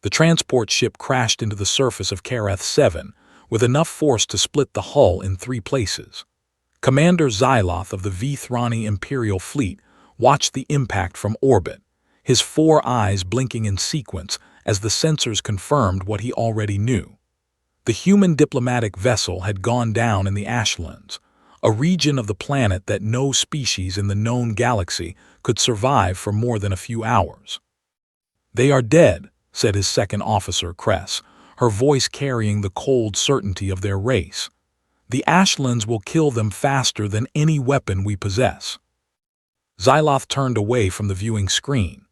The transport ship crashed into the surface of Kareth 7 with enough force to split the hull in 3 places. Commander Xyloth of the Vithrani Imperial Fleet watched the impact from orbit, his 4 eyes blinking in sequence as the sensors confirmed what he already knew. The human diplomatic vessel had gone down in the Ashlands, a region of the planet that no species in the known galaxy could survive for more than a few hours. "They are dead," said his second officer, Cress, her voice carrying the cold certainty of their race. "The Ashlands will kill them faster than any weapon we possess." Xyloth turned away from the viewing screen.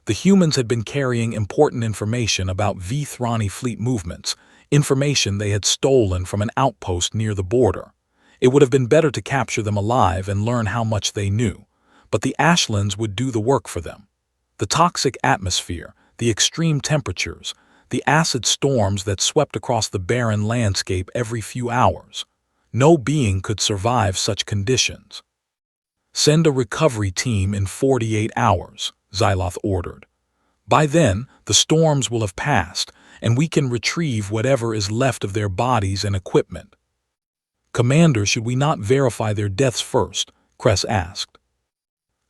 The humans had been carrying important information about Vithrani fleet movements, information they had stolen from an outpost near the border. It would have been better to capture them alive and learn how much they knew, but the Ashlands would do the work for them. The toxic atmosphere, the extreme temperatures, the acid storms that swept across the barren landscape every few hours. No being could survive such conditions. "Send a recovery team in 48 hours, Xyloth ordered. "By then, the storms will have passed, and we can retrieve whatever is left of their bodies and equipment." "Commander, should we not verify their deaths first?" Cress asked.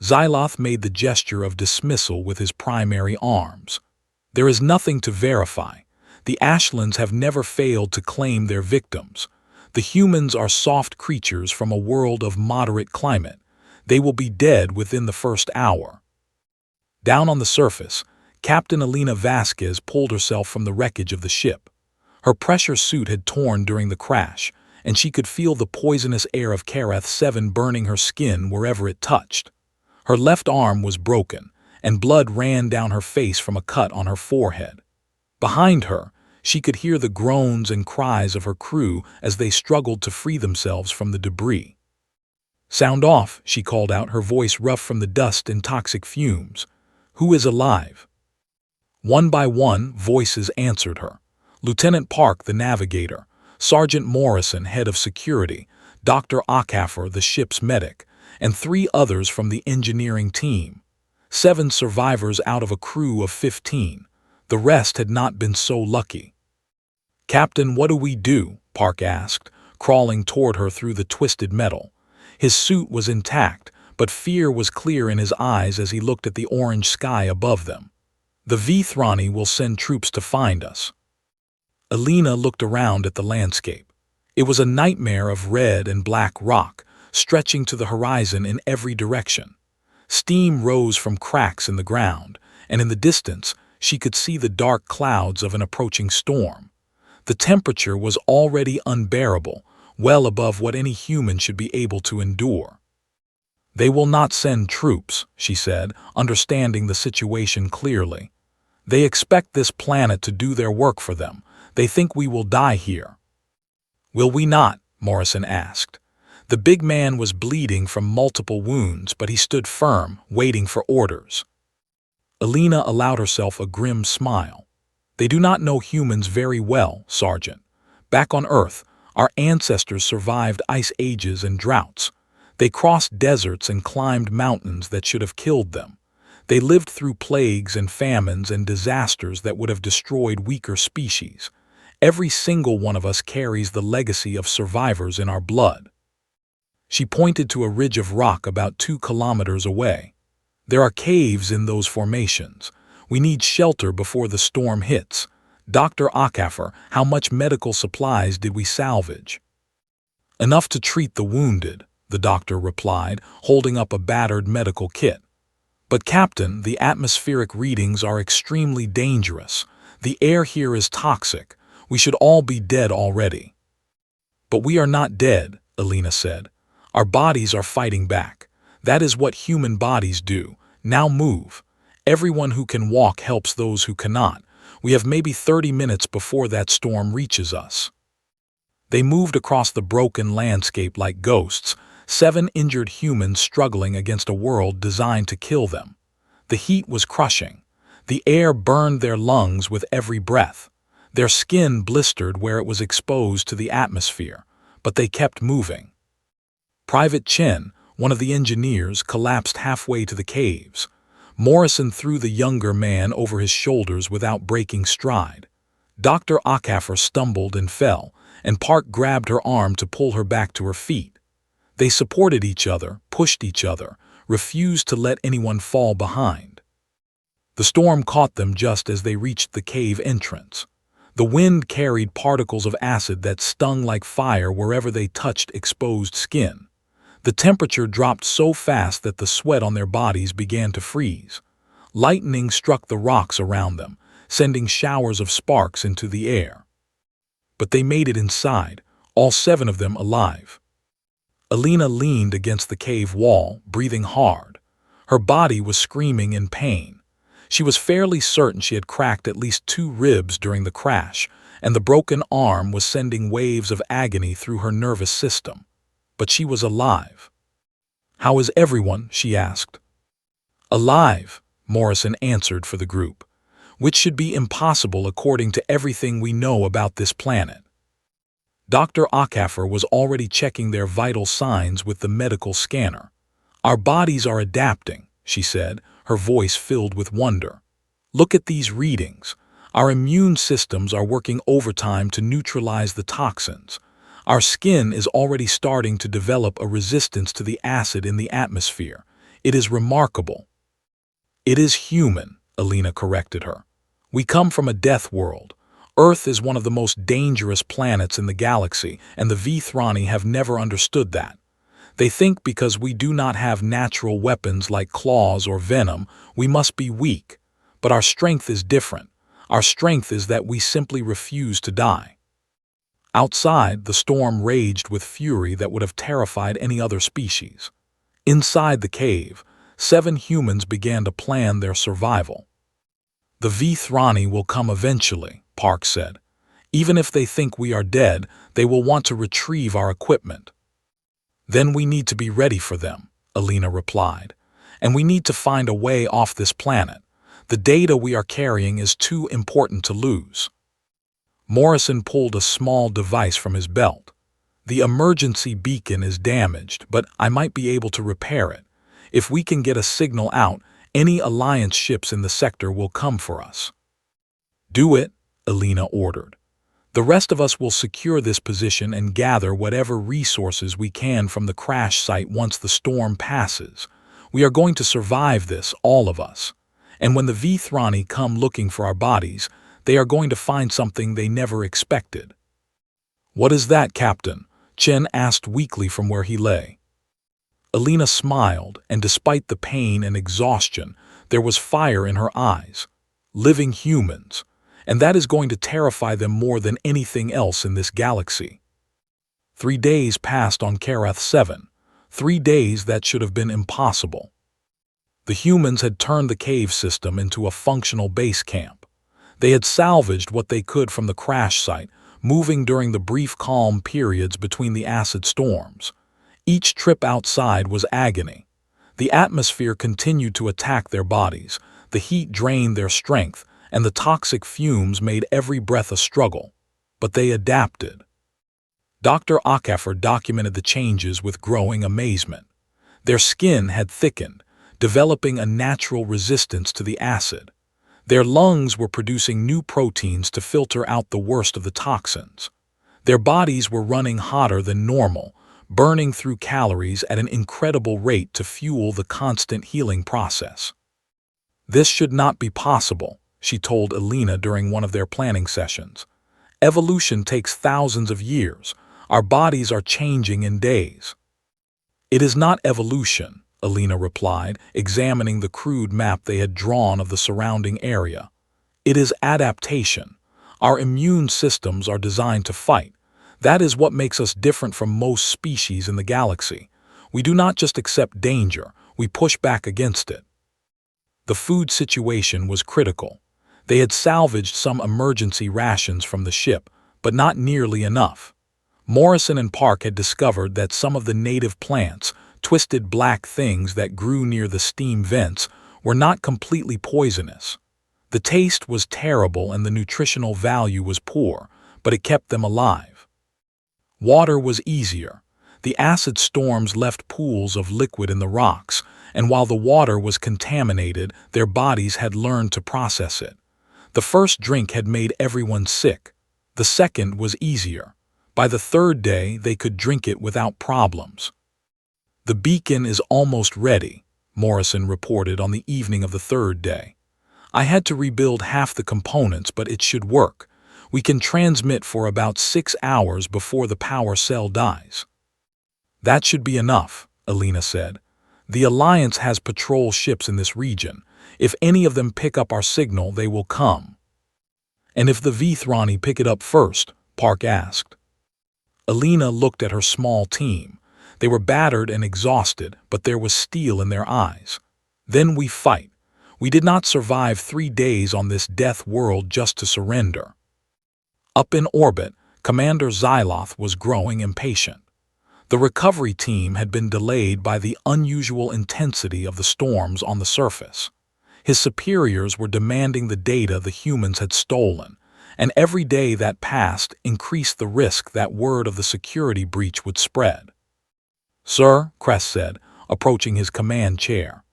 Xyloth made the gesture of dismissal with his primary arms. "There is nothing to verify. The Ashlands have never failed to claim their victims. The humans are soft creatures from a world of moderate climate. They will be dead within the first hour." Down on the surface, Captain Elena Vasquez pulled herself from the wreckage of the ship. Her pressure suit had torn during the crash, and she could feel the poisonous air of Kareth 7 burning her skin wherever it touched. Her left arm was broken, and blood ran down her face from a cut on her forehead. Behind her, she could hear the groans and cries of her crew as they struggled to free themselves from the debris. "Sound off," she called out, her voice rough from the dust and toxic fumes. "Who is alive?" One by one, voices answered her. Lieutenant Park, the navigator, Sergeant Morrison, head of security, Dr. Ockhaffer, the ship's medic, and 3 others from the engineering team. 7 survivors out of a crew of 15. The rest had not been so lucky. "Captain, what do we do?" Park asked, crawling toward her through the twisted metal. His suit was intact, but fear was clear in his eyes as he looked at the orange sky above them. "The Vithrani will send troops to find us." Elena looked around at the landscape. It was a nightmare of red and black rock, stretching to the horizon in every direction. Steam rose from cracks in the ground, and in the distance she could see the dark clouds of an approaching storm. The temperature was already unbearable, well above what any human should be able to endure. "They will not send troops," she said, understanding the situation clearly. "They expect this planet to do their work for them. They think we will die here." "Will we not?" Morrison asked. The big man was bleeding from multiple wounds, but he stood firm, waiting for orders. Elena allowed herself a grim smile. "They do not know humans very well, Sergeant. Back on Earth, our ancestors survived ice ages and droughts. They crossed deserts and climbed mountains that should have killed them. They lived through plagues and famines and disasters that would have destroyed weaker species. Every single one of us carries the legacy of survivors in our blood." She pointed to a ridge of rock about 2 kilometers away. "There are caves in those formations. We need shelter before the storm hits. Dr. Ockhaffer, how much medical supplies did we salvage?" "Enough to treat the wounded," the doctor replied, holding up a battered medical kit. "But Captain, the atmospheric readings are extremely dangerous. The air here is toxic. We should all be dead already." "But we are not dead," Elena said. "Our bodies are fighting back. That is what human bodies do. Now move. Everyone who can walk helps those who cannot. We have maybe 30 minutes before that storm reaches us." They moved across the broken landscape like ghosts, 7 injured humans struggling against a world designed to kill them. The heat was crushing. The air burned their lungs with every breath. Their skin blistered where it was exposed to the atmosphere, but they kept moving. Private Chen, one of the engineers, collapsed halfway to the caves. Morrison threw the younger man over his shoulders without breaking stride. Dr. Acaffer stumbled and fell, and Park grabbed her arm to pull her back to her feet. They supported each other, pushed each other, refused to let anyone fall behind. The storm caught them just as they reached the cave entrance. The wind carried particles of acid that stung like fire wherever they touched exposed skin. The temperature dropped so fast that the sweat on their bodies began to freeze. Lightning struck the rocks around them, sending showers of sparks into the air. But they made it inside, all 7 of them alive. Alina leaned against the cave wall, breathing hard. Her body was screaming in pain. She was fairly certain she had cracked at least 2 ribs during the crash, and the broken arm was sending waves of agony through her nervous system. But she was alive. "How is everyone?" she asked. "Alive," Morrison answered for the group, "which should be impossible according to everything we know about this planet." Dr. Acaffer was already checking their vital signs with the medical scanner. "Our bodies are adapting," she said, her voice filled with wonder. "Look at these readings. Our immune systems are working overtime to neutralize the toxins. Our skin is already starting to develop a resistance to the acid in the atmosphere. It is remarkable." "It is human," Alina corrected her. "We come from a death world. Earth is one of the most dangerous planets in the galaxy, and the Vithrani have never understood that. They think because we do not have natural weapons like claws or venom, we must be weak. But our strength is different. Our strength is that we simply refuse to die." Outside, the storm raged with fury that would have terrified any other species. Inside the cave, 7 humans began to plan their survival. "The Vithrani will come eventually," Park said. "Even if they think we are dead, they will want to retrieve our equipment." "Then we need to be ready for them," Alina replied. "And we need to find a way off this planet. The data we are carrying is too important to lose." Morrison pulled a small device from his belt. "The emergency beacon is damaged, but I might be able to repair it. If we can get a signal out, any Alliance ships in the sector will come for us." "Do it," Alina ordered. "The rest of us will secure this position and gather whatever resources we can from the crash site once the storm passes. We are going to survive this, all of us. And when the Vithrani come looking for our bodies, they are going to find something they never expected." "What is that, Captain?" Chen asked weakly from where he lay. Alina smiled, and despite the pain and exhaustion, there was fire in her eyes. "Living humans. And that is going to terrify them more than anything else in this galaxy." 3 days passed on Karath 7, 3 days that should have been impossible. The humans had turned the cave system into a functional base camp. They had salvaged what they could from the crash site, moving during the brief calm periods between the acid storms. Each trip outside was agony. The atmosphere continued to attack their bodies, the heat drained their strength, and the toxic fumes made every breath a struggle. But they adapted. Dr. Acaffer documented the changes with growing amazement. Their skin had thickened, developing a natural resistance to the acid. Their lungs were producing new proteins to filter out the worst of the toxins. Their bodies were running hotter than normal, burning through calories at an incredible rate to fuel the constant healing process. "This should not be possible," she told Alina during one of their planning sessions. "Evolution takes thousands of years. Our bodies are changing in days." "It is not evolution," Alina replied, examining the crude map they had drawn of the surrounding area. "It is adaptation. Our immune systems are designed to fight. That is what makes us different from most species in the galaxy. We do not just accept danger, we push back against it." The food situation was critical. They had salvaged some emergency rations from the ship, but not nearly enough. Morrison and Park had discovered that some of the native plants, twisted black things that grew near the steam vents, were not completely poisonous. The taste was terrible and the nutritional value was poor, but it kept them alive. Water was easier. The acid storms left pools of liquid in the rocks, and while the water was contaminated, their bodies had learned to process it. The first drink had made everyone sick. The second was easier. By the third day, they could drink it without problems. "The beacon is almost ready," Morrison reported on the evening of the third day. "I had to rebuild half the components, but it should work. We can transmit for about 6 hours before the power cell dies." "That should be enough," Alina said. "The Alliance has patrol ships in this region. If any of them pick up our signal, they will come." "And if the Vithrani pick it up first?" Park asked. Alina looked at her small team. They were battered and exhausted, but there was steel in their eyes. "Then we fight. We did not survive 3 days on this death world just to surrender." Up in orbit, Commander Xyloth was growing impatient. The recovery team had been delayed by the unusual intensity of the storms on the surface. His superiors were demanding the data the humans had stolen, and every day that passed increased the risk that word of the security breach would spread. "Sir," Kress said, approaching his command chair,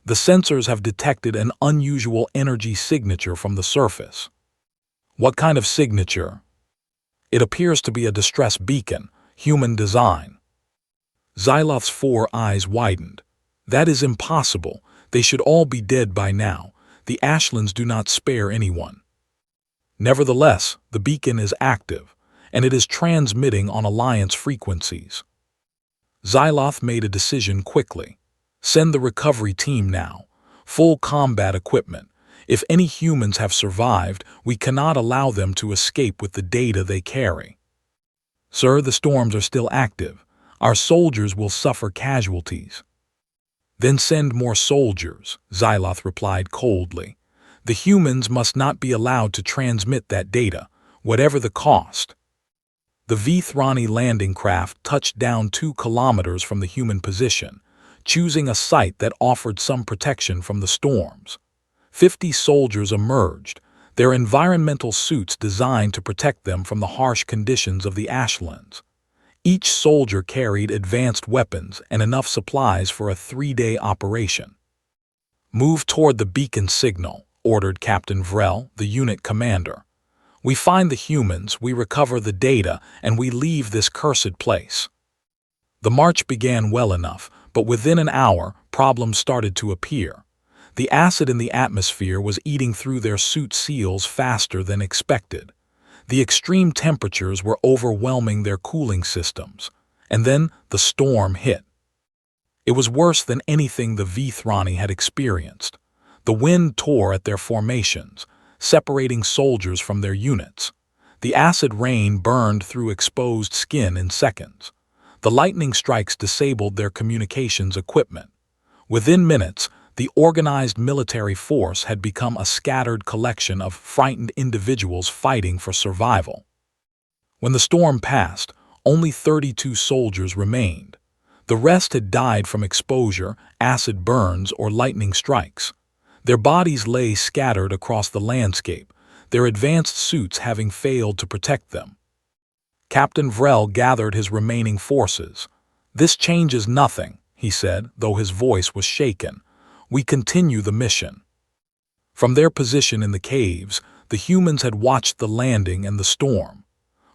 "the sensors have detected an unusual energy signature from the surface." "What kind of signature?" "It appears to be a distress beacon, human design." Xyloth's 4 eyes widened. "That is impossible. They should all be dead by now. The Ashlands do not spare anyone." "Nevertheless, the beacon is active, and it is transmitting on Alliance frequencies." Xyloth made a decision quickly. "Send the recovery team now. Full combat equipment. If any humans have survived, we cannot allow them to escape with the data they carry." "Sir, the storms are still active. Our soldiers will suffer casualties." "Then send more soldiers," Xyloth replied coldly. "The humans must not be allowed to transmit that data, whatever the cost." The Vithrani landing craft touched down 2 kilometers from the human position, choosing a site that offered some protection from the storms. 50 soldiers emerged, their environmental suits designed to protect them from the harsh conditions of the Ashlands. Each soldier carried advanced weapons and enough supplies for a 3-day operation. "Move toward the beacon signal," ordered Captain Vrel, the unit commander. "We find the humans, we recover the data, and we leave this cursed place." The march began well enough, but within an hour, problems started to appear. The acid in the atmosphere was eating through their suit seals faster than expected. The extreme temperatures were overwhelming their cooling systems, and then the storm hit. It was worse than anything the Vithrani had experienced. The wind tore at their formations, separating soldiers from their units. The acid rain burned through exposed skin in seconds. The lightning strikes disabled their communications equipment. Within minutes, the organized military force had become a scattered collection of frightened individuals fighting for survival. When the storm passed, only 32 soldiers remained. The rest had died from exposure, acid burns, or lightning strikes. Their bodies lay scattered across the landscape, their advanced suits having failed to protect them. Captain Vrel gathered his remaining forces. "This changes nothing," he said, though his voice was shaken. "We continue the mission." From their position in the caves, the humans had watched the landing and the storm.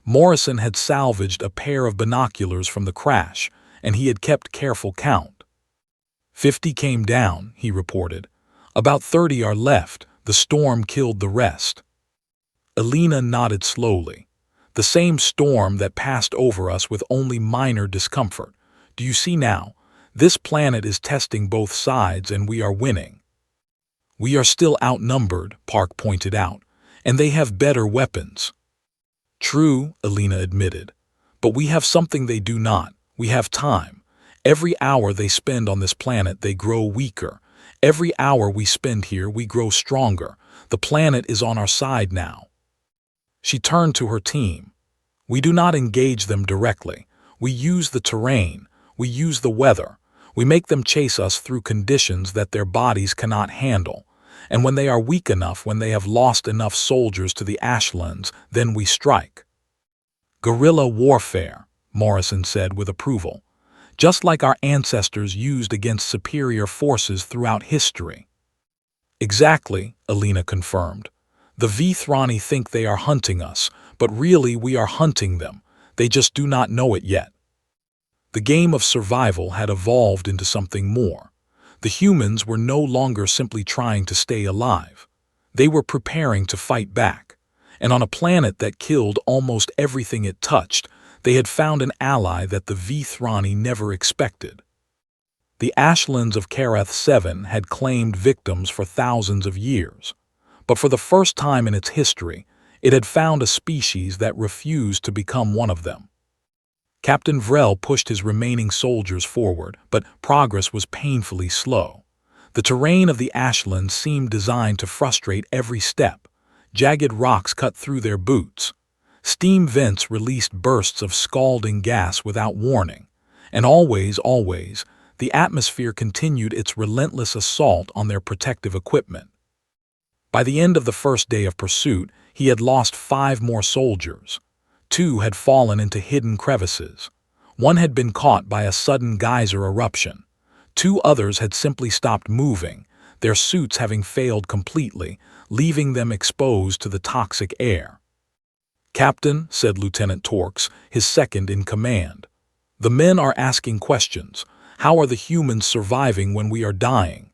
Morrison had salvaged a pair of binoculars from the crash, and he had kept careful count. 50 came down, he reported. About 30 are left. The storm killed the rest. Alina nodded slowly. "The same storm that passed over us with only minor discomfort. Do you see now? This planet is testing both sides, and we are winning." "We are still outnumbered," Park pointed out, "and they have better weapons." "True," Alina admitted, "but we have something they do not. We have time. Every hour they spend on this planet, they grow weaker. Every hour we spend here, we grow stronger. The planet is on our side now." She turned to her team. "We do not engage them directly. We use the terrain. We use the weather. We make them chase us through conditions that their bodies cannot handle. And when they are weak enough, when they have lost enough soldiers to the Ashlands, then we strike." "Guerrilla warfare," Morrison said with approval. "Just like our ancestors used against superior forces throughout history." "Exactly," Alina confirmed. "The Vithrani think they are hunting us, but really we are hunting them. They just do not know it yet." The game of survival had evolved into something more. The humans were no longer simply trying to stay alive. They were preparing to fight back. And on a planet that killed almost everything it touched, they had found an ally that the Vithrani never expected. The Ashlands of Kareth 7 had claimed victims for thousands of years, but for the first time in its history, it had found a species that refused to become one of them. Captain Vrel pushed his remaining soldiers forward, but progress was painfully slow. The terrain of the Ashlands seemed designed to frustrate every step. Jagged rocks cut through their boots. Steam vents released bursts of scalding gas without warning. And always, the atmosphere continued its relentless assault on their protective equipment. By the end of the first day of pursuit, he had lost 5 more soldiers. 2 had fallen into hidden crevices. 1 had been caught by a sudden geyser eruption. 2 others had simply stopped moving, their suits having failed completely, leaving them exposed to the toxic air. "Captain," said Lieutenant Torx, his second in command, "the men are asking questions. How are the humans surviving when we are dying?"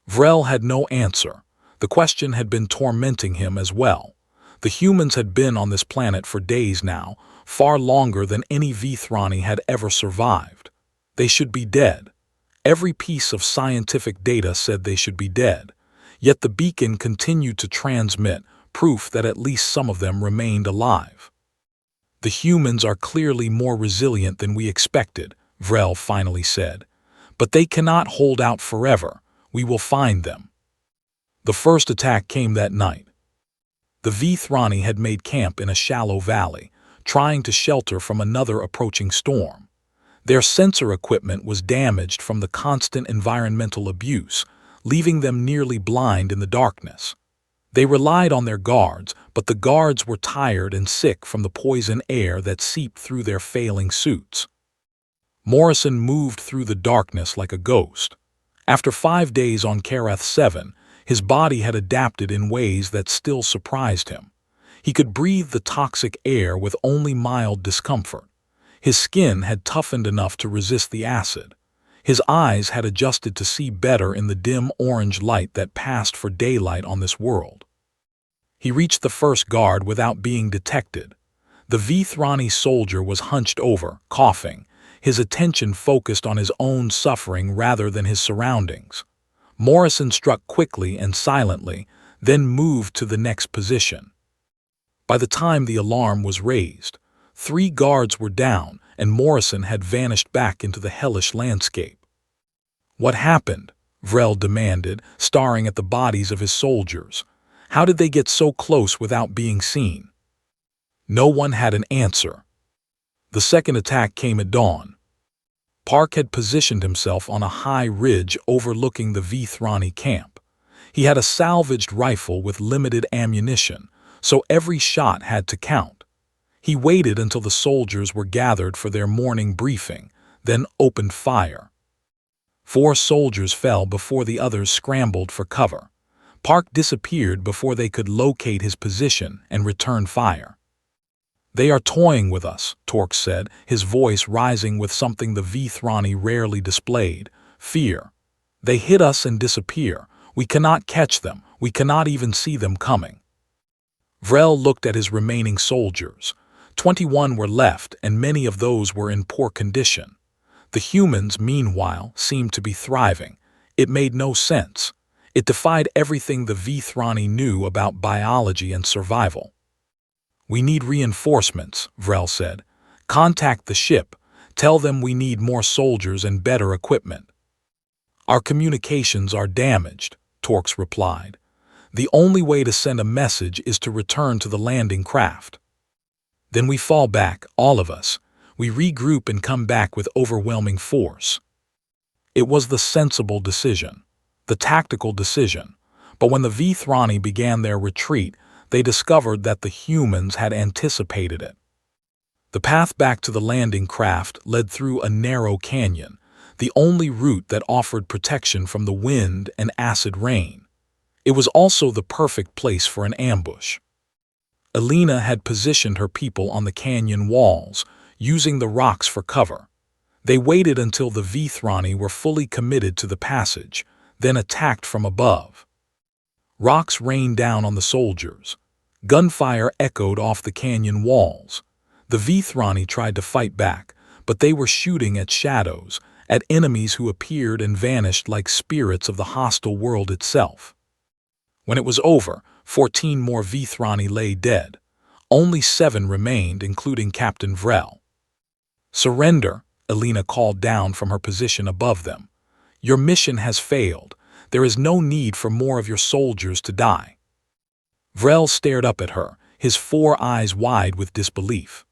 Vrel had no answer. The question had been tormenting him as well. The humans had been on this planet for days now, far longer than any Vithrani had ever survived. They should be dead. Every piece of scientific data said they should be dead. Yet the beacon continued to transmit proof that at least some of them remained alive. "The humans are clearly more resilient than we expected," Vrel finally said. "But they cannot hold out forever. We will find them." The first attack came that night. The Vithrani had made camp in a shallow valley, trying to shelter from another approaching storm. Their sensor equipment was damaged from the constant environmental abuse, leaving them nearly blind in the darkness. They relied on their guards, but the guards were tired and sick from the poison air that seeped through their failing suits. Morrison moved through the darkness like a ghost. After 5 days on Kareth 7, his body had adapted in ways that still surprised him. He could breathe the toxic air with only mild discomfort. His skin had toughened enough to resist the acid. His eyes had adjusted to see better in the dim orange light that passed for daylight on this world. He reached the first guard without being detected. The Vithrani soldier was hunched over, coughing, his attention focused on his own suffering rather than his surroundings. Morrison struck quickly and silently, then moved to the next position. By the time the alarm was raised, 3 guards were down, and Morrison had vanished back into the hellish landscape. "What happened?" Vrel demanded, staring at the bodies of his soldiers. "How did they get so close without being seen?" No one had an answer. The second attack came at dawn. Park had positioned himself on a high ridge overlooking the Vithrani camp. He had a salvaged rifle with limited ammunition, so every shot had to count. He waited until the soldiers were gathered for their morning briefing, then opened fire. 4 soldiers fell before the others scrambled for cover. Park disappeared before they could locate his position and return fire. "They are toying with us," Torx said, his voice rising with something the Vithrani rarely displayed: fear. "They hit us and disappear. We cannot catch them. We cannot even see them coming." Vrel looked at his remaining soldiers. 21 were left, and many of those were in poor condition. The humans, meanwhile, seemed to be thriving. It made no sense. It defied everything the Vithrani knew about biology and survival. "We need reinforcements," Vrel said. "Contact the ship. Tell them we need more soldiers and better equipment." "Our communications are damaged," Torx replied. "The only way to send a message is to return to the landing craft." "Then we fall back, all of us. We regroup and come back with overwhelming force." It was the sensible decision, the tactical decision. But when the Vithrani began their retreat, they discovered that the humans had anticipated it. The path back to the landing craft led through a narrow canyon, the only route that offered protection from the wind and acid rain. It was also the perfect place for an ambush. Alina had positioned her people on the canyon walls, using the rocks for cover. They waited until the Vithrani were fully committed to the passage, then attacked from above. Rocks rained down on the soldiers. Gunfire echoed off the canyon walls. The Vithrani tried to fight back, but they were shooting at shadows, at enemies who appeared and vanished like spirits of the hostile world itself. When it was over, 14 more Vithrani lay dead. Only 7 remained, including Captain Vrel. "Surrender," Alina called down from her position above them. "Your mission has failed. There is no need for more of your soldiers to die." Vrel stared up at her, his 4 eyes wide with disbelief.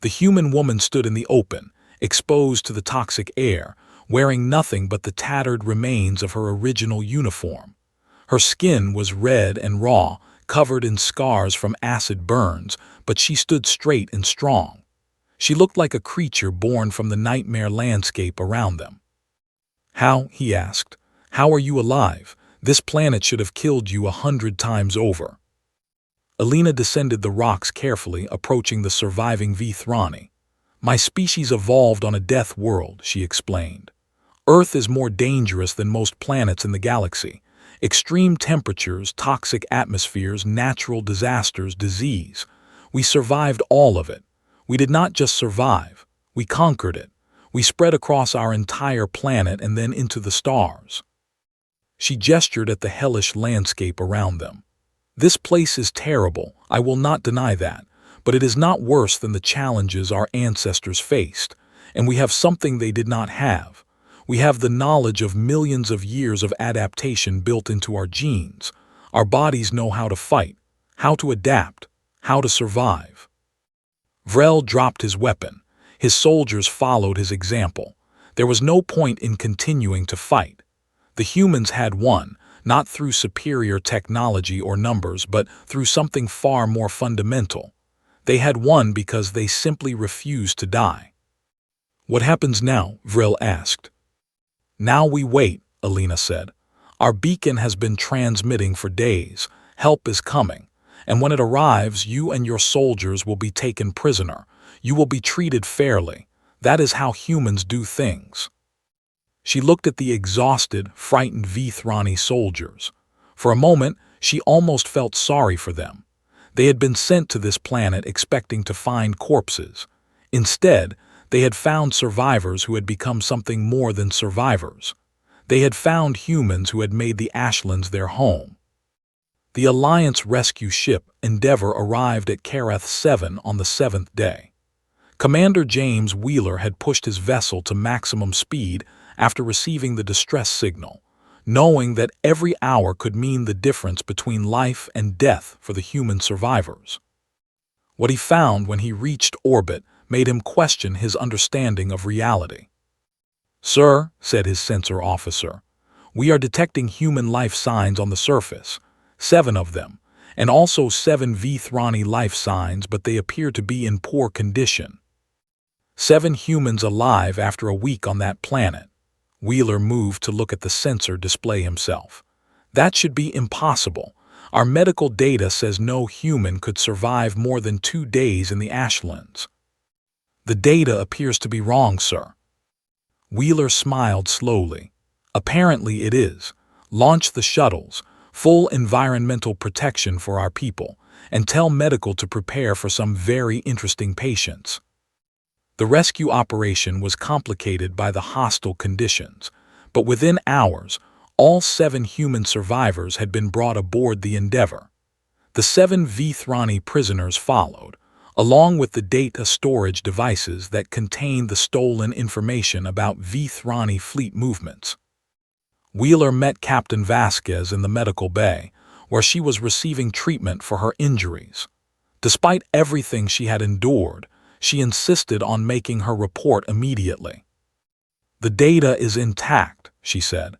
The human woman stood in the open, exposed to the toxic air, wearing nothing but the tattered remains of her original uniform. Her skin was red and raw, covered in scars from acid burns, but she stood straight and strong. She looked like a creature born from the nightmare landscape around them. "How?" he asked. "How are you alive? This planet should have killed you 100 times over." Alina descended the rocks carefully, approaching the surviving Vithrani. "My species evolved on a death world," she explained. "Earth is more dangerous than most planets in the galaxy. Extreme temperatures, toxic atmospheres, natural disasters, disease. We survived all of it. We did not just survive, we conquered it. We spread across our entire planet and then into the stars." She gestured at the hellish landscape around them. "This place is terrible, I will not deny that, but it is not worse than the challenges our ancestors faced, and we have something they did not have. We have the knowledge of millions of years of adaptation built into our genes. Our bodies know how to fight, how to adapt, how to survive." Vrel dropped his weapon. His soldiers followed his example. There was no point in continuing to fight. The humans had won, not through superior technology or numbers, but through something far more fundamental. They had won because they simply refused to die. "What happens now?" Vril asked. "Now we wait," Alina said. "Our beacon has been transmitting for days. Help is coming. And when it arrives, you and your soldiers will be taken prisoner. You will be treated fairly. That is how humans do things." She looked at the exhausted, frightened Vithrani soldiers. For a moment, she almost felt sorry for them. They had been sent to this planet expecting to find corpses. Instead, they had found survivors who had become something more than survivors. They had found humans who had made the Ashlands their home. The Alliance rescue ship Endeavour arrived at Kareth 7 on the 7th day. Commander James Wheeler had pushed his vessel to maximum speed after receiving the distress signal, knowing that every hour could mean the difference between life and death for the human survivors. What he found when he reached orbit made him question his understanding of reality. "Sir," said his sensor officer, "we are detecting human life signs on the surface, 7 of them, and also 7 Vithrani life signs, but they appear to be in poor condition. 7 humans alive after a week on that planet." Wheeler moved to look at the sensor display himself. "That should be impossible. Our medical data says no human could survive more than 2 days in the Ashlands." "The data appears to be wrong, sir." Wheeler smiled slowly. "Apparently it is. Launch the shuttles, full environmental protection for our people, and tell medical to prepare for some very interesting patients." The rescue operation was complicated by the hostile conditions, but within hours, all 7 human survivors had been brought aboard the Endeavour. The 7 Vithrani prisoners followed, along with the data storage devices that contained the stolen information about Vithrani fleet movements. Wheeler met Captain Vasquez in the medical bay, where she was receiving treatment for her injuries. Despite everything she had endured, she insisted on making her report immediately. "The data is intact," she said.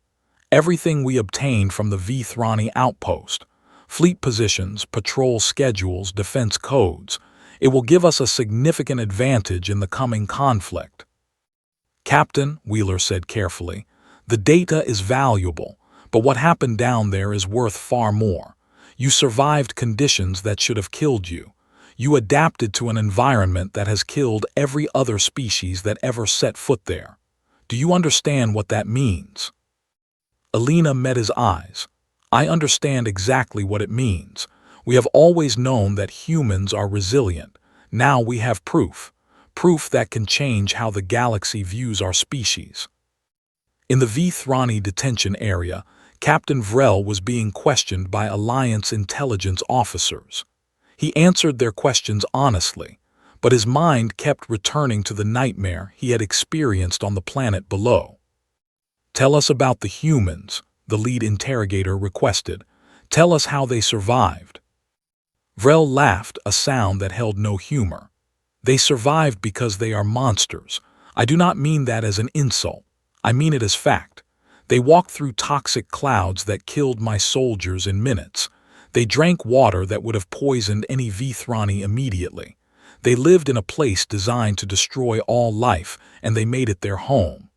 "Everything we obtained from the Vithrani outpost, fleet positions, patrol schedules, defense codes, It will give us a significant advantage in the coming conflict. Captain, Wheeler said carefully, the data is valuable, but what happened down there is worth far more. You survived conditions that should have killed you. You adapted to an environment that has killed every other species that ever set foot there. Do you understand what that means? Alina met his eyes. I understand exactly what it means. We have always known that humans are resilient. Now we have proof. Proof that can change how the galaxy views our species. In the Vithrani detention area, Captain Vrel was being questioned by Alliance intelligence officers. He answered their questions honestly, but his mind kept returning to the nightmare he had experienced on the planet below. Tell us about the humans, the lead interrogator requested. Tell us how they survived. Vrel laughed, a sound that held no humor. They survived because they are monsters. I do not mean that as an insult. I mean it as fact. They walked through toxic clouds that killed my soldiers in minutes. They drank water that would have poisoned any Vithrani immediately. They lived in a place designed to destroy all life, and they made it their home.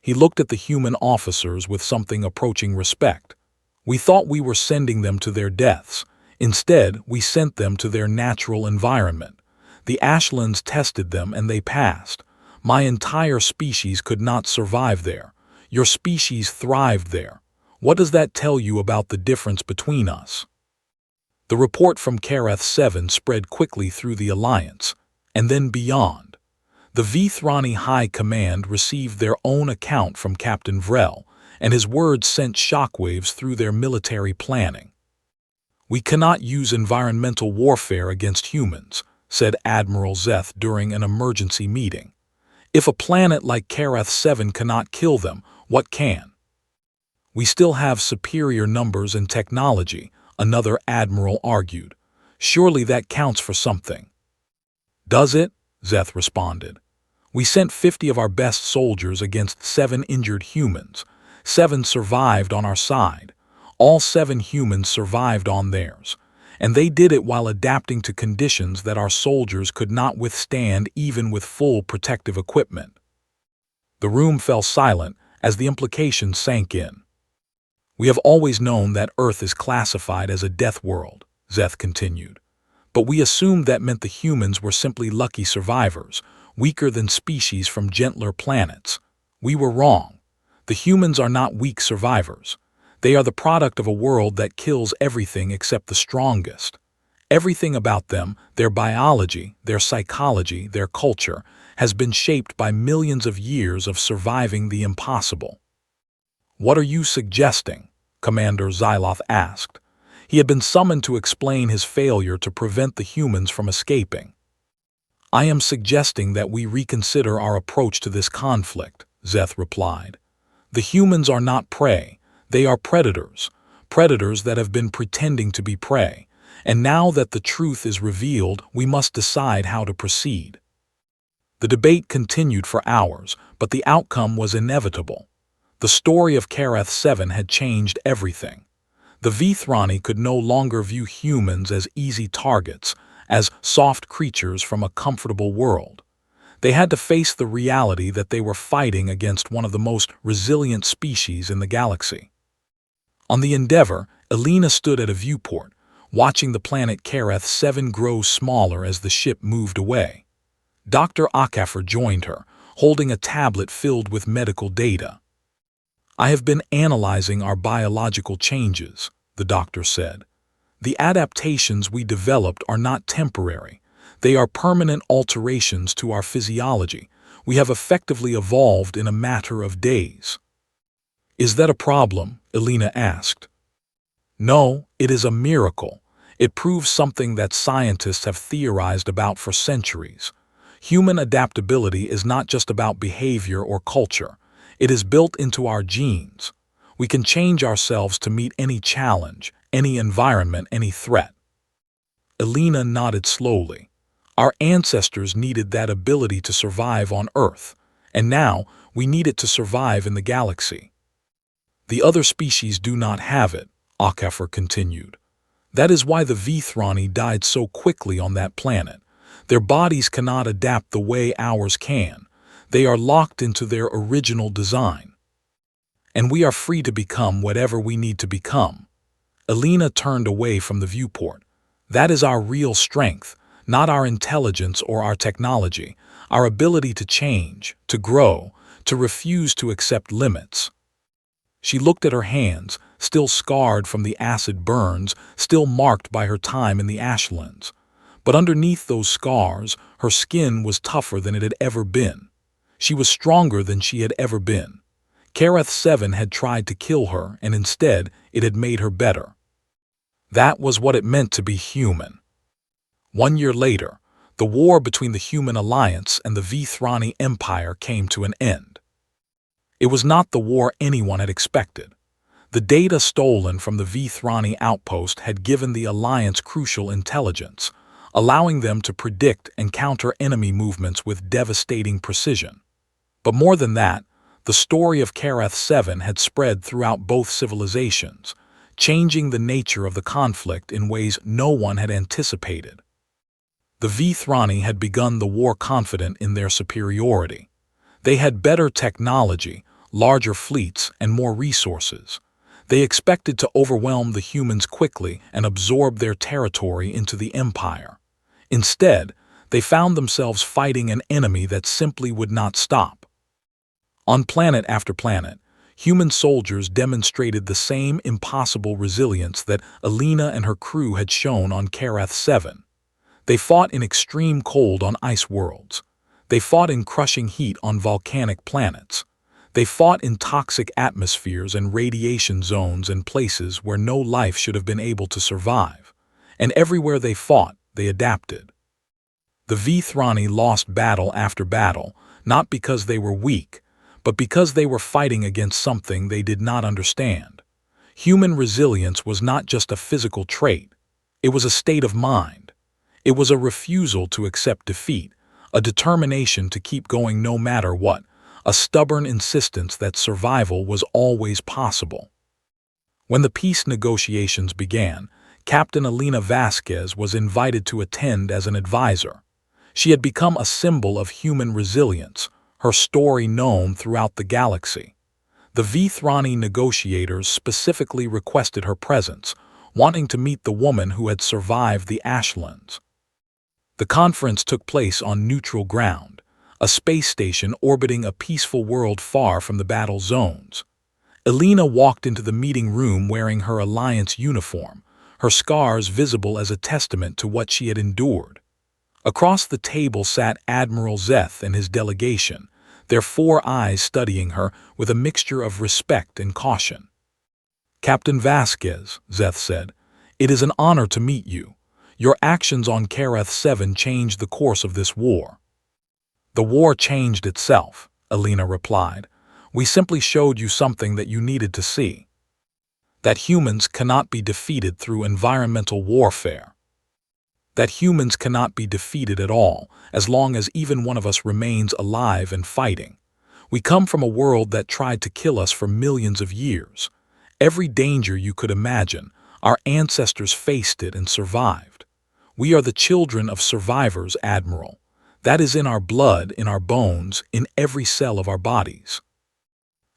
He looked at the human officers with something approaching respect. We thought we were sending them to their deaths. Instead, we sent them to their natural environment. The Ashlands tested them and they passed. My entire species could not survive there. Your species thrived there. What does that tell you about the difference between us? The report from Kareth 7 spread quickly through the Alliance, and then beyond. The Vithrani High Command received their own account from Captain Vrel, and his words sent shockwaves through their military planning. We cannot use environmental warfare against humans, said Admiral Zeth during an emergency meeting. If a planet like Kareth 7 cannot kill them, what can? We still have superior numbers and technology, another admiral argued. Surely that counts for something. Does it? Zeth responded. We sent 50 of our best soldiers against 7 injured humans. 7 survived on our side. All 7 humans survived on theirs. And they did it while adapting to conditions that our soldiers could not withstand even with full protective equipment. The room fell silent as the implications sank in. We have always known that Earth is classified as a death world, Zeth continued. But we assumed that meant the humans were simply lucky survivors, weaker than species from gentler planets. We were wrong. The humans are not weak survivors. They are the product of a world that kills everything except the strongest. Everything about them, their biology, their psychology, their culture, has been shaped by millions of years of surviving the impossible. What are you suggesting? Commander Xyloth asked. He had been summoned to explain his failure to prevent the humans from escaping. I am suggesting that we reconsider our approach to this conflict, Zeth replied. The humans are not prey. They are predators. Predators that have been pretending to be prey. And now that the truth is revealed, we must decide how to proceed. The debate continued for hours, but the outcome was inevitable. The story of Kareth 7 had changed everything. The Vithrani could no longer view humans as easy targets, as soft creatures from a comfortable world. They had to face the reality that they were fighting against one of the most resilient species in the galaxy. On the Endeavor, Alina stood at a viewport, watching the planet Kareth 7 grow smaller as the ship moved away. Dr. Akafer joined her, holding a tablet filled with medical data. I have been analyzing our biological changes, the doctor said. The adaptations we developed are not temporary. They are permanent alterations to our physiology. We have effectively evolved in a matter of days. Is that a problem? Alina asked. No, it is a miracle. It proves something that scientists have theorized about for centuries. Human adaptability is not just about behavior or culture. It is built into our genes. We can change ourselves to meet any challenge, any environment, any threat. Alina nodded slowly. Our ancestors needed that ability to survive on Earth, and now we need it to survive in the galaxy. The other species do not have it, Akafer continued. That is why the Vithrani died so quickly on that planet. Their bodies cannot adapt the way ours can. They are locked into their original design. And we are free to become whatever we need to become. Alina turned away from the viewport. That is our real strength, not our intelligence or our technology, our ability to change, to grow, to refuse to accept limits. She looked at her hands, still scarred from the acid burns, still marked by her time in the ashlands. But underneath those scars, her skin was tougher than it had ever been. She was stronger than she had ever been. Kareth 7 had tried to kill her, and instead, it had made her better. That was what it meant to be human. 1 year later, the war between the Human Alliance and the Vithrani Empire came to an end. It was not the war anyone had expected. The data stolen from the Vithrani outpost had given the Alliance crucial intelligence, allowing them to predict and counter enemy movements with devastating precision. But more than that, the story of Kareth 7 had spread throughout both civilizations, changing the nature of the conflict in ways no one had anticipated. The Vithrani had begun the war confident in their superiority. They had better technology, larger fleets, and more resources. They expected to overwhelm the humans quickly and absorb their territory into the empire. Instead, they found themselves fighting an enemy that simply would not stop. On planet after planet, human soldiers demonstrated the same impossible resilience that Alina and her crew had shown on Kareth 7. They fought in extreme cold on ice worlds. They fought in crushing heat on volcanic planets. They fought in toxic atmospheres and radiation zones and places where no life should have been able to survive. And everywhere they fought, they adapted. The Vithrani lost battle after battle, not because they were weak, but because they were fighting against something they did not understand. Human resilience was not just a physical trait. It was a state of mind. It was a refusal to accept defeat, a determination to keep going no matter what, a stubborn insistence that survival was always possible. When the peace negotiations began, Captain Alina Vasquez was invited to attend as an advisor. She had become a symbol of human resilience, her story known throughout the galaxy. The Vithrani negotiators specifically requested her presence, wanting to meet the woman who had survived the ashlands. The conference took place on neutral ground, a space station orbiting a peaceful world far from the battle zones. Alina walked into the meeting room wearing her Alliance uniform, her scars visible as a testament to what she had endured. Across the table sat Admiral Zeth and his delegation, their 4 eyes studying her with a mixture of respect and caution. "Captain Vasquez," Zeth said, "it is an honor to meet you. Your actions on Kareth 7 changed the course of this war." "The war changed itself," Alina replied. "We simply showed you something that you needed to see. That humans cannot be defeated through environmental warfare. That humans cannot be defeated at all, as long as even one of us remains alive and fighting. We come from a world that tried to kill us for millions of years. Every danger you could imagine, our ancestors faced it and survived. We are the children of survivors, Admiral. That is in our blood, in our bones, in every cell of our bodies."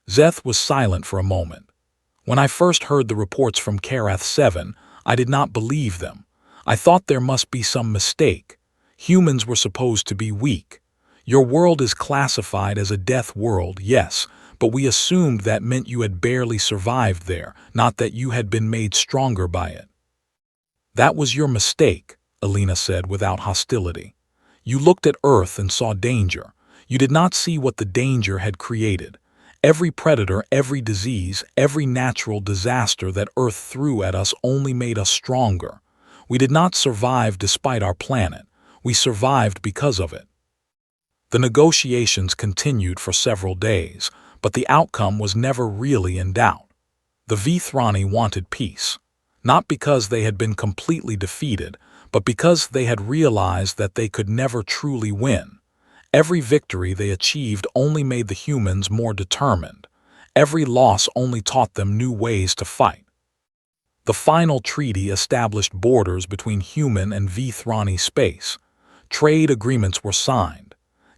Zeth was silent for a moment. "When I first heard the reports from Kareth 7, I did not believe them. I thought there must be some mistake. Humans were supposed to be weak. Your world is classified as a death world, yes, but we assumed that meant you had barely survived there, not that you had been made stronger by it." "That was your mistake," Alina said without hostility. "You looked at Earth and saw danger. You did not see what the danger had created. Every predator, every disease, every natural disaster that Earth threw at us only made us stronger. We did not survive despite our planet. We survived because of it." The negotiations continued for several days, but the outcome was never really in doubt. The Vithrani wanted peace, not because they had been completely defeated, but because they had realized that they could never truly win. Every victory they achieved only made the humans more determined. Every loss only taught them new ways to fight. The final treaty established borders between human and Vithrani space. Trade agreements were signed.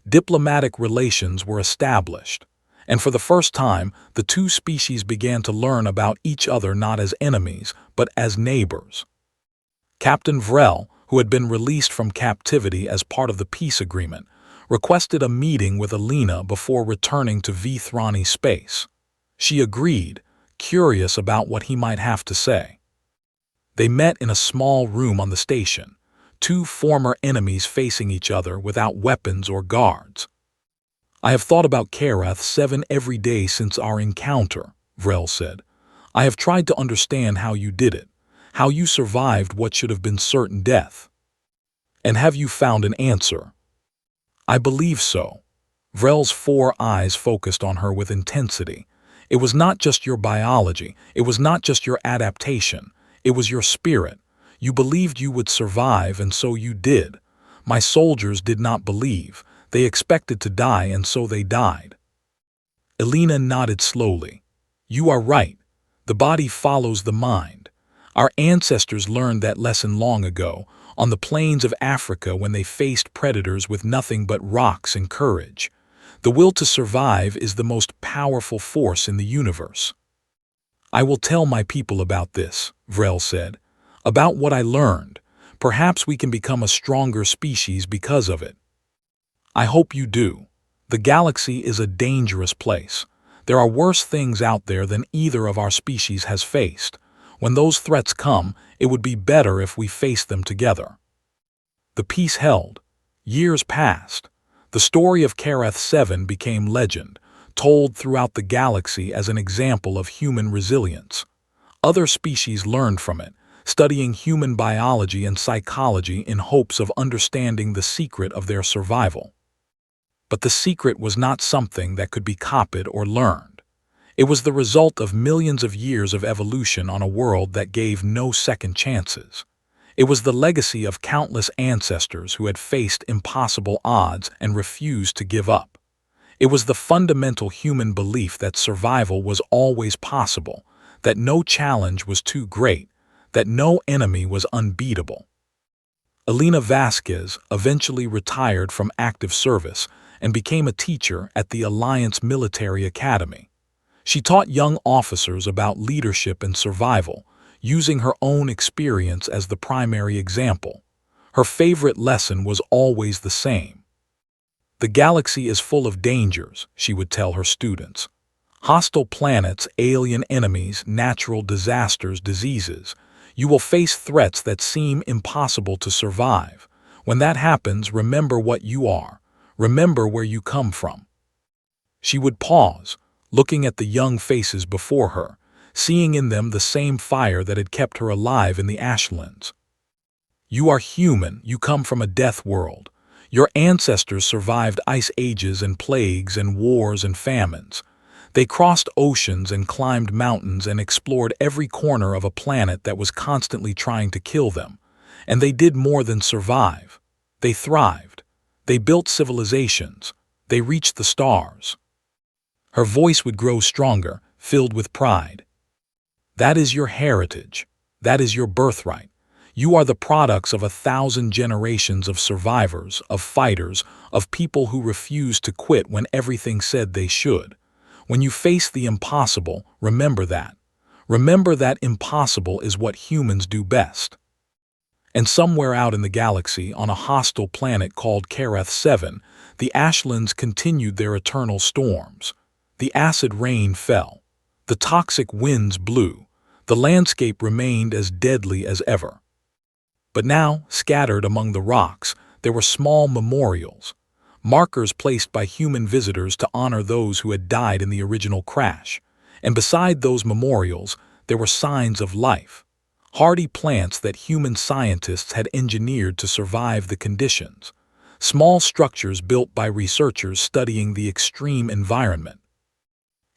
Diplomatic relations were established. And for the first time, the two species began to learn about each other not as enemies, but as neighbors. Captain Vrel, who had been released from captivity as part of the peace agreement, requested a meeting with Alina before returning to Vithrani space. She agreed, curious about what he might have to say. They met in a small room on the station, two former enemies facing each other without weapons or guards. "I have thought about Karath 7 every day since our encounter," Vrel said. "I have tried to understand how you did it, how you survived what should have been certain death. And have you found an answer?" "I believe so." Vrel's 4 eyes focused on her with intensity. "It was not just your biology, it was not just your adaptation, it was your spirit. You believed you would survive, and so you did. My soldiers did not believe. They expected to die, and so they died." Alina nodded slowly. "You are right. The body follows the mind. Our ancestors learned that lesson long ago, on the plains of Africa when they faced predators with nothing but rocks and courage. The will to survive is the most powerful force in the universe." "I will tell my people about this," Vrel said. "About what I learned. Perhaps we can become a stronger species because of it." "I hope you do. The galaxy is a dangerous place. There are worse things out there than either of our species has faced. When those threats come, it would be better if we faced them together." The peace held. Years passed. The story of Karath 7 became legend, told throughout the galaxy as an example of human resilience. Other species learned from it, studying human biology and psychology in hopes of understanding the secret of their survival. But the secret was not something that could be copied or learned. It was the result of millions of years of evolution on a world that gave no second chances. It was the legacy of countless ancestors who had faced impossible odds and refused to give up. It was the fundamental human belief that survival was always possible, that no challenge was too great, that no enemy was unbeatable. Alina Vasquez eventually retired from active service and became a teacher at the Alliance Military Academy. She taught young officers about leadership and survival, using her own experience as the primary example. Her favorite lesson was always the same. "The galaxy is full of dangers," she would tell her students. "Hostile planets, alien enemies, natural disasters, diseases. You will face threats that seem impossible to survive. When that happens, remember what you are. Remember where you come from." She would pause, looking at the young faces before her, seeing in them the same fire that had kept her alive in the Ashlands. "You are human, you come from a death world. Your ancestors survived ice ages and plagues and wars and famines. They crossed oceans and climbed mountains and explored every corner of a planet that was constantly trying to kill them. And they did more than survive. They thrived. They built civilizations. They reached the stars." Her voice would grow stronger, filled with pride. "That is your heritage. That is your birthright. You are the products of 1,000 generations of survivors, of fighters, of people who refused to quit when everything said they should. When you face the impossible, remember that. Remember that impossible is what humans do best." And somewhere out in the galaxy, on a hostile planet called Karath 7, the Ashlands continued their eternal storms. The acid rain fell. The toxic winds blew. The landscape remained as deadly as ever. But now, scattered among the rocks, there were small memorials, markers placed by human visitors to honor those who had died in the original crash. And beside those memorials, there were signs of life, hardy plants that human scientists had engineered to survive the conditions, small structures built by researchers studying the extreme environment.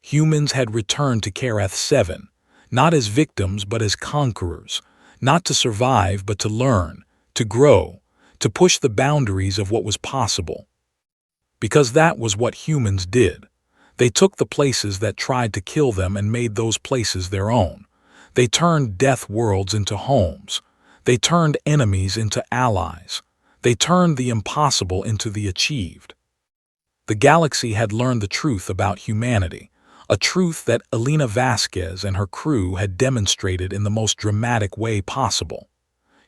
Humans had returned to Karath 7, not as victims but as conquerors, not to survive but to learn, to grow, to push the boundaries of what was possible. Because that was what humans did. They took the places that tried to kill them and made those places their own. They turned death worlds into homes. They turned enemies into allies. They turned the impossible into the achieved. The galaxy had learned the truth about humanity, a truth that Elena Vasquez and her crew had demonstrated in the most dramatic way possible.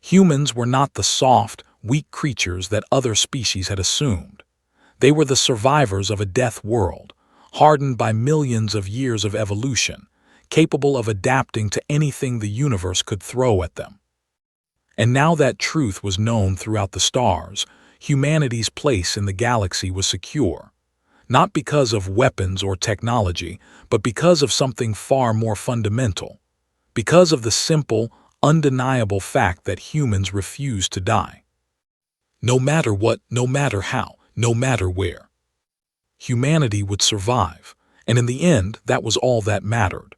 Humans were not the soft, weak creatures that other species had assumed. They were the survivors of a death world, hardened by millions of years of evolution, capable of adapting to anything the universe could throw at them. And now that truth was known throughout the stars, humanity's place in the galaxy was secure. Not because of weapons or technology, but because of something far more fundamental. Because of the simple, undeniable fact that humans refuse to die. No matter what, no matter how, no matter where. Humanity would survive, and in the end, that was all that mattered.